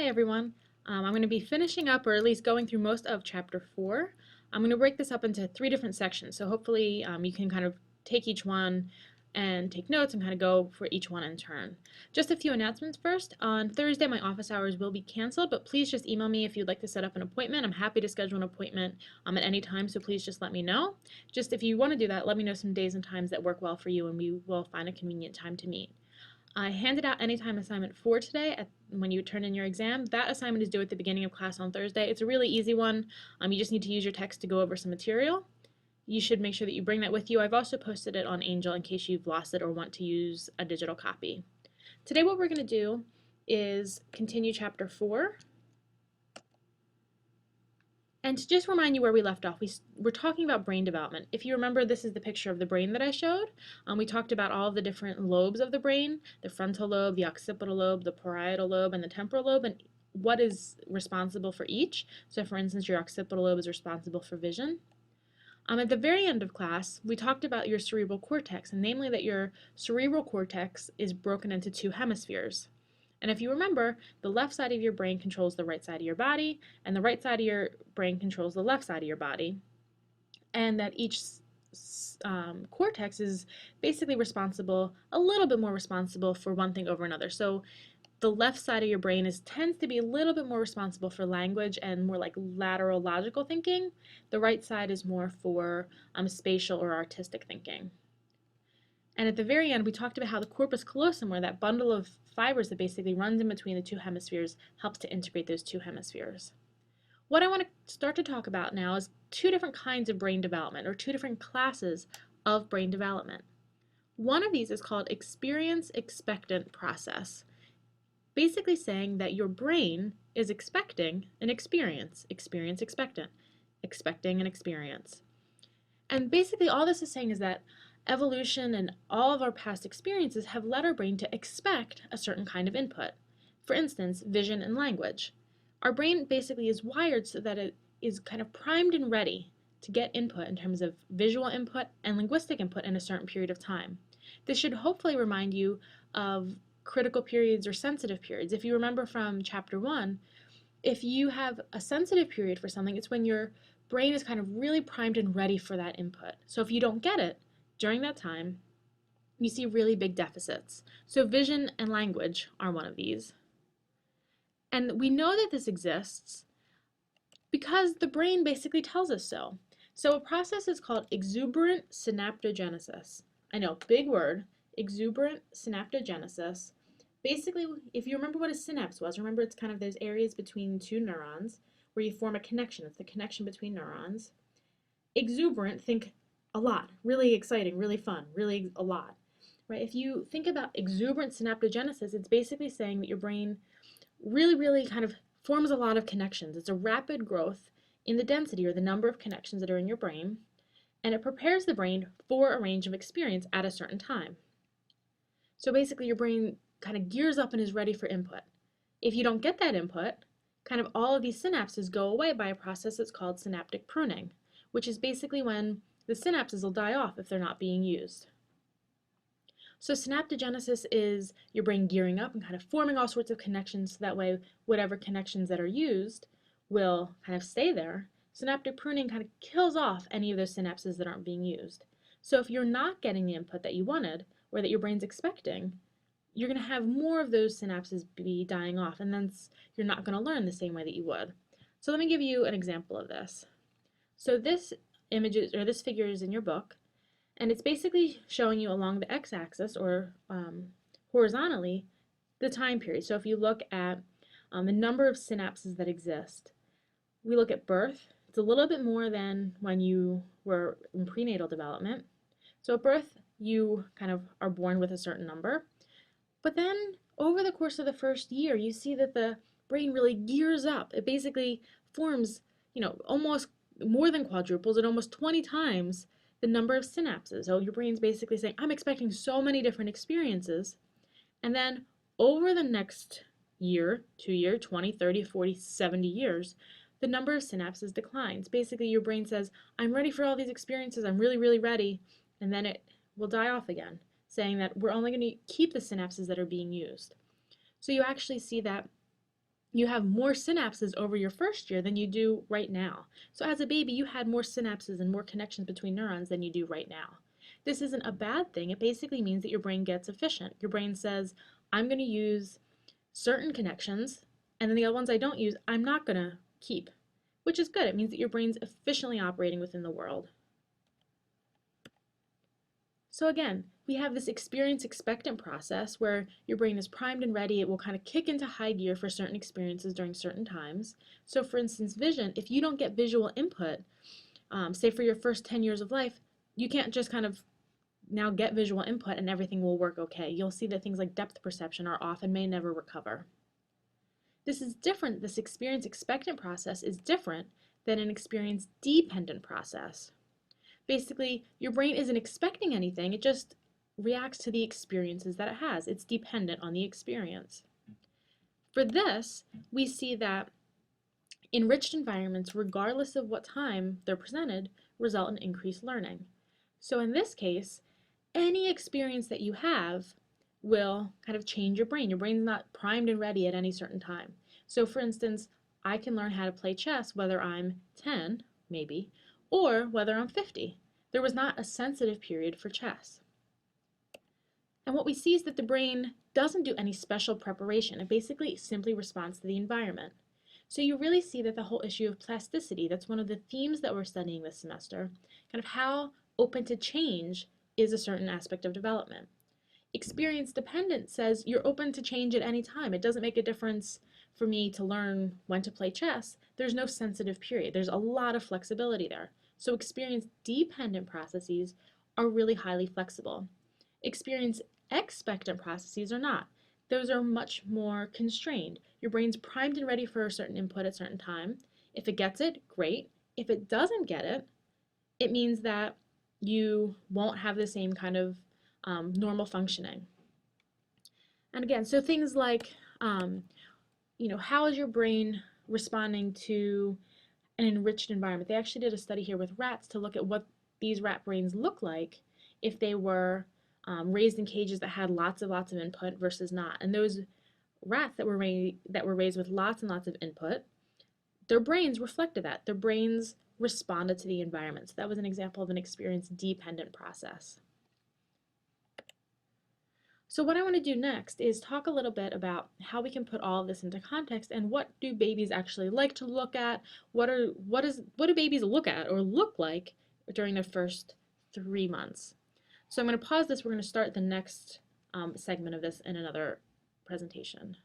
Hi everyone. I'm going to be finishing up, or at least going through most of Chapter 4. I'm going to break this up into 3 different sections, so hopefully you can kind of take each one and take notes and kind of go for each one in turn. Just a few announcements first. On Thursday, my office hours will be canceled, but please just email me if you'd like to set up an appointment. I'm happy to schedule an appointment at any time, so please just let me know. Just if you want to do that, let me know some days and times that work well for you, and we will find a convenient time to meet. I handed out anytime assignment 4 today when you turn in your exam. That assignment is due at the beginning of class on Thursday. It's a really easy one. You just need to use your text to go over some material. You should make sure that you bring that with you. I've also posted it on Angel in case you've lost it or want to use a digital copy. Today what we're going to do is continue Chapter 4. And to just remind you where we left off, we're talking about brain development. If you remember, this is the picture of the brain that I showed. We talked about all of the different lobes of the brain, the frontal lobe, the occipital lobe, the parietal lobe, and the temporal lobe, and what is responsible for each. So for instance, your occipital lobe is responsible for vision. At the very end of class, we talked about your cerebral cortex, and namely that your cerebral cortex is broken into 2 hemispheres. And if you remember, the left side of your brain controls the right side of your body, and the right side of your brain controls the left side of your body. And that each cortex is basically responsible, a little bit more responsible for one thing over another. So the left side of your brain tends to be a little bit more responsible for language and more like lateral logical thinking. The right side is more for spatial or artistic thinking. And at the very end, we talked about how the corpus callosum, or that bundle of fibers that basically runs in between the 2 hemispheres, helps to integrate those 2 hemispheres. What I want to start to talk about now is 2 different kinds of brain development, or 2 different classes of brain development. One of these is called experience expectant process, basically saying that your brain is expecting an experience, experience expectant, expecting an experience. And basically all this is saying is that evolution and all of our past experiences have led our brain to expect a certain kind of input. For instance, vision and language. Our brain basically is wired so that it is kind of primed and ready to get input in terms of visual input and linguistic input in a certain period of time. This should hopefully remind you of critical periods or sensitive periods. If you remember from Chapter 1, if you have a sensitive period for something, it's when your brain is kind of really primed and ready for that input. So if you don't get it during that time, you see really big deficits. So vision and language are one of these. And we know that this exists because the brain basically tells us so. So a process is called exuberant synaptogenesis. I know, big word, exuberant synaptogenesis. Basically, if you remember what a synapse was, remember it's kind of those areas between 2 neurons where you form a connection. It's the connection between neurons. Exuberant, think a lot, really exciting, really fun, really a lot, right? If you think about exuberant synaptogenesis, it's basically saying that your brain really kind of forms a lot of connections. It's a rapid growth in the density or the number of connections that are in your brain, and it prepares the brain for a range of experience at a certain time. So basically your brain kind of gears up and is ready for input. If you don't get that input, kind of all of these synapses go away by a process that's called synaptic pruning, which is basically when the synapses will die off if they're not being used. So synaptogenesis is your brain gearing up and kind of forming all sorts of connections so that way whatever connections that are used will kind of stay there. Synaptic pruning kind of kills off any of those synapses that aren't being used. So if you're not getting the input that you wanted or that your brain's expecting, you're going to have more of those synapses be dying off, and then you're not going to learn the same way that you would. So let me give you an example of this. So this figure is in your book, and it's basically showing you along the x-axis or horizontally the time period. So if you look at the number of synapses that exist, we look at birth. It's a little bit more than when you were in prenatal development. So at birth, you kind of are born with a certain number. But then over the course of the first year, you see that the brain really gears up. It basically forms, almost more than quadruples and almost 20 times the number of synapses. So your brain's basically saying, I'm expecting so many different experiences. And then over the next year, 2 year, 20, 30, 40, 70 years, the number of synapses declines. Basically, your brain says, I'm ready for all these experiences. I'm really ready. And then it will die off again, saying that we're only going to keep the synapses that are being used. So you actually see that you have more synapses over your first year than you do right now. So as a baby, you had more synapses and more connections between neurons than you do right now. This isn't a bad thing. It basically means that your brain gets efficient. Your brain says, I'm going to use certain connections, and then the other ones I don't use, I'm not going to keep, which is good. It means that your brain's efficiently operating within the world. So again, we have this experience expectant process where your brain is primed and ready. It will kind of kick into high gear for certain experiences during certain times. So for instance, vision, if you don't get visual input, say for your first 10 years of life, you can't just kind of now get visual input and everything will work okay. You'll see that things like depth perception are off and may never recover. This is different. This experience expectant process is different than an experience dependent process. Basically, your brain isn't expecting anything, it just reacts to the experiences that it has. It's dependent on the experience. For this, we see that enriched environments, regardless of what time they're presented, result in increased learning. So in this case, any experience that you have will kind of change your brain. Your brain's not primed and ready at any certain time. So for instance, I can learn how to play chess whether I'm 10, maybe, or whether I'm 50. There was not a sensitive period for chess. And what we see is that the brain doesn't do any special preparation. It basically simply responds to the environment. So you really see that the whole issue of plasticity, that's one of the themes that we're studying this semester, kind of how open to change is a certain aspect of development. Experience dependent says you're open to change at any time. It doesn't make a difference for me to learn when to play chess. There's no sensitive period. There's a lot of flexibility there. So experience dependent processes are really highly flexible. Experience expectant processes are not. Those are much more constrained. Your brain's primed and ready for a certain input at a certain time. If it gets it, great. If it doesn't get it, it means that you won't have the same kind of normal functioning. And again, so things like, how is your brain responding to an enriched environment? They actually did a study here with rats to look at what these rat brains look like if they were raised in cages that had lots of input versus not. And those rats that were raised with lots and lots of input, their brains reflected that. Their brains responded to the environment. So that was an example of an experience-dependent process. So what I want to do next is talk a little bit about how we can put all of this into context and what do babies actually like to look at? What do babies look at or look like during their first 3 months? So I'm going to pause this. We're going to start the next segment of this in another presentation.